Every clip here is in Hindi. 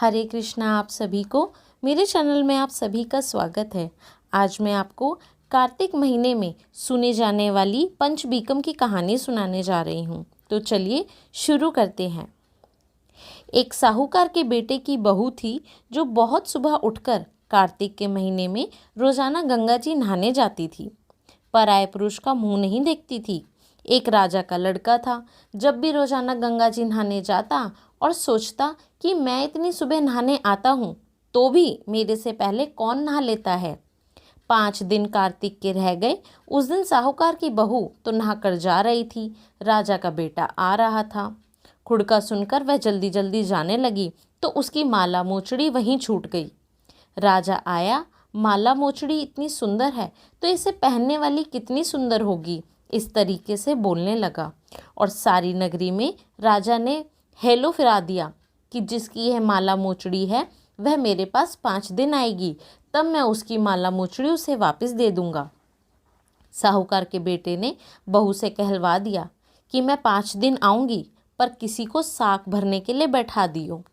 हरे कृष्णा। आप सभी को मेरे चैनल में आप सभी का स्वागत है। आज मैं आपको कार्तिक महीने में सुने जाने वाली पंचबीकम की कहानी सुनाने जा रही हूँ। तो चलिए शुरू करते हैं। एक साहूकार के बेटे की बहू थी जो बहुत सुबह उठकर कार्तिक के महीने में रोजाना गंगा जी नहाने जाती थी। पराये पुरुष का मुंह नहीं देखती थी। एक राजा का लड़का था। जब भी रोजाना गंगा जी नहाने जाता और सोचता कि मैं इतनी सुबह नहाने आता हूँ तो भी मेरे से पहले कौन नहा लेता है। 5 दिन कार्तिक के रह गए। उस दिन साहूकार की बहू तो नहाकर जा रही थी। राजा का बेटा आ रहा था। खुड़का सुनकर वह जल्दी जल्दी जाने लगी तो उसकी माला मोचड़ी वहीं छूट गई। राजा आया। माला मोचड़ी इतनी सुंदर है तो इसे पहनने वाली कितनी सुंदर होगी, इस तरीके से बोलने लगा। और सारी नगरी में राजा ने हेलो फिरा दिया कि जिसकी यह माला मोचड़ी है वह मेरे पास 5 दिन आएगी, तब मैं उसकी माला मोचड़ी उसे वापस दे दूंगा। साहूकार के बेटे ने बहू से कहलवा दिया कि मैं 5 दिन आऊंगी, पर किसी को साक भरने के लिए बैठा दियो।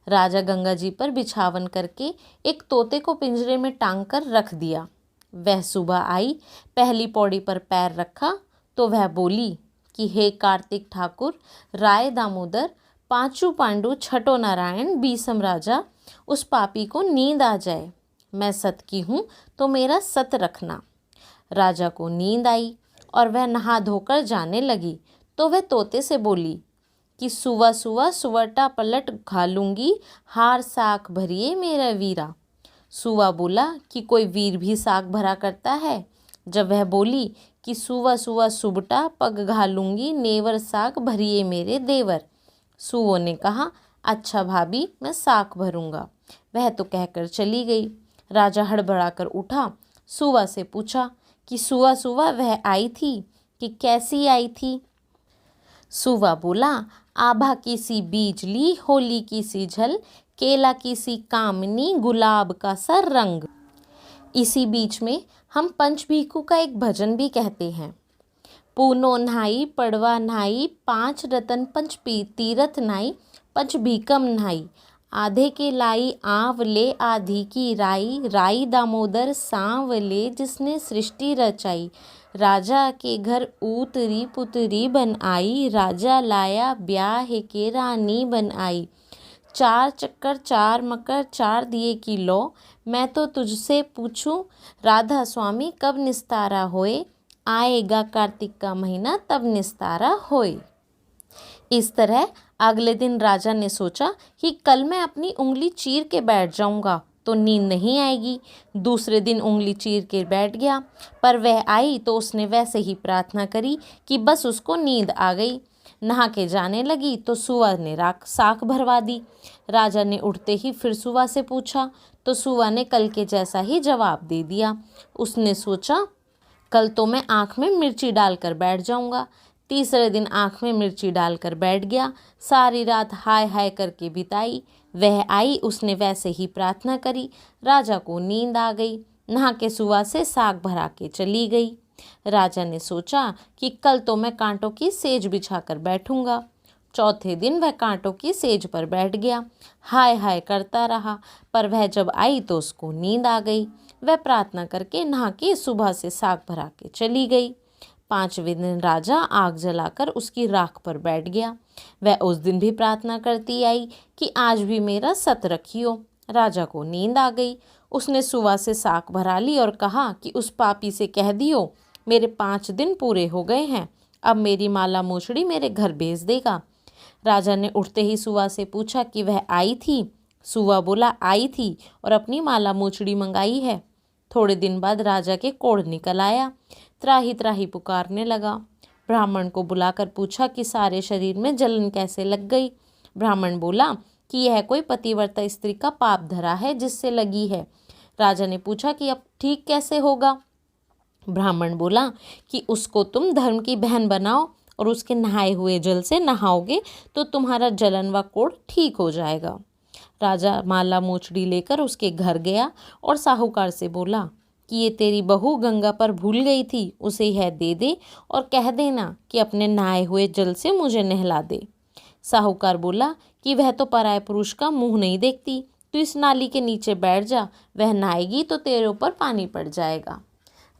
राजा गंगा जी पर बिछावन करके एक तोते को पिंजरे में टांग कर रख दिया। वह सुबह आई, पहली पौड़ी पर पैर रखा तो वह बोली कि हे कार्तिक ठाकुर, राय दामोदर, पांचू पांडु, छठो नारायण, बीसम राजा, उस पापी को नींद आ जाए। मैं सत की हूँ तो मेरा सत रखना। राजा को नींद आई और वह नहा धोकर जाने लगी तो वह तोते से बोली कि सुवा सुवा सुवटा पलट घालूंगी, हार साख भरिए मेरा वीरा। सुवा बोला कि कोई वीर भी साख भरा करता है। जब वह बोली कि सुवा सुवा सुबटा पग घालूंगी, नेवर साख भरिए मेरे देवर। सुवो ने कहा, अच्छा भाभी, मैं साख भरूंगा। वह तो कहकर चली गई। राजा हड़बड़ाकर उठा, सुवा से पूछा कि सुवा सुवा वह आई थी कि कैसी आई थी। सुवा बोला, आभा की सी बीजली, होली की सी झल, केला की सी कामनी, गुलाब का सा रंग। इसी बीच में हम पंचभीकु का एक भजन भी कहते हैं। पूनो नहाई, पड़वा नहाई, 5 रतन पंच तीरथ नाई, पंचभीकम नहाई, आधे के लाई आंवले, आधी की राई, राई दामोदर सांवले, जिसने सृष्टि रचाई। राजा के घर ऊतरी पुतरी बन आई, राजा लाया ब्याह के रानी बन आई। 4 चक्कर 4 मकर 4 दिए की लो, मैं तो तुझसे पूछूं राधा स्वामी कब निस्तारा होए, आएगा कार्तिक का महीना तब निस्तारा होए। इस तरह अगले दिन राजा ने सोचा कि कल मैं अपनी उंगली चीर के बैठ जाऊंगा तो नींद नहीं आएगी। दूसरे दिन उंगली चीर के बैठ गया, पर वह आई तो उसने वैसे ही प्रार्थना करी कि बस उसको नींद आ गई। नहा के जाने लगी तो सुवा ने साख भरवा दी। राजा ने उठते ही फिर सुवा से पूछा तो सुवा ने कल के जैसा ही जवाब दे दिया। उसने सोचा कल तो मैं आँख में मिर्ची डालकर बैठ जाऊंगा। तीसरे दिन आँख में मिर्ची डालकर बैठ गया। सारी रात हाय हाय करके बिताई। वह आई, उसने वैसे ही प्रार्थना करी। राजा को नींद आ गई। नहा के सुवा से साग भरा के चली गई। राजा ने सोचा कि कल तो मैं कांटों की सेज बिछाकर बैठूंगा। चौथे दिन वह कांटों की सेज पर बैठ गया। हाय हाय करता रहा, पर वह जब आई तो उसको नींद आ गई। वह प्रार्थना करके नहा के सुबह से साग भरा के चली गई। 5वें दिन राजा आग जलाकर उसकी राख पर बैठ गया। वह उस दिन भी प्रार्थना करती आई कि आज भी मेरा सत रखियो। राजा को नींद आ गई। उसने सुबह से साग भरा ली और कहा कि उस पापी से कह दियो मेरे 5 दिन पूरे हो गए हैं, अब मेरी माला मोचड़ी मेरे घर भेज देगा। राजा ने उठते ही सुवा से पूछा कि वह आई थी। सुवा बोला आई थी और अपनी माला मोचड़ी मंगाई है। थोड़े दिन बाद राजा के कोढ़ निकल आया। त्राही त्राही पुकारने लगा। ब्राह्मण को बुलाकर पूछा कि सारे शरीर में जलन कैसे लग गई। ब्राह्मण बोला कि यह कोई पतिव्रता स्त्री का पाप धरा है जिससे लगी है। राजा ने पूछा कि अब ठीक कैसे होगा। ब्राह्मण बोला कि उसको तुम धर्म की बहन बनाओ और उसके नहाए हुए जल से नहाओगे तो तुम्हारा जलन व कोढ़ ठीक हो जाएगा। राजा माला मोचड़ी लेकर उसके घर गया और साहूकार से बोला कि ये तेरी बहू गंगा पर भूल गई थी, उसे यह दे दे और कह देना कि अपने नहाए हुए जल से मुझे नहला दे। साहूकार बोला कि वह तो पराये पुरुष का मुंह नहीं देखती, तू इस नाली के नीचे बैठ जा, वह नहाएगी तो तेरे ऊपर पानी पड़ जाएगा।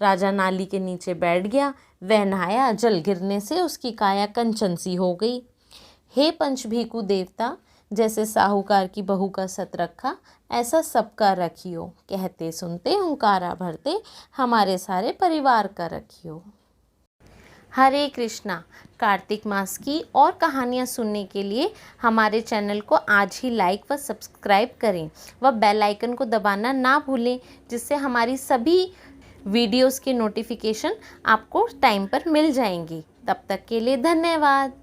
राजा नाली के नीचे बैठ गया। वह नहाया, जल गिरने से उसकी काया कंचन सी हो गई। हे पंचभीकु देवता, जैसे साहूकार की बहू का सत रखा, ऐसा सबका रखियो। कहते सुनते हुंकारा भरते, हमारे सारे परिवार का रखियो। हरे कृष्णा। कार्तिक मास की और कहानियाँ सुनने के लिए हमारे चैनल को आज ही लाइक व सब्सक्राइब करें व बेल आइकन को दबाना ना भूलें, जिससे हमारी सभी वीडियोस के नोटिफिकेशन आपको टाइम पर मिल जाएंगी। तब तक के लिए धन्यवाद।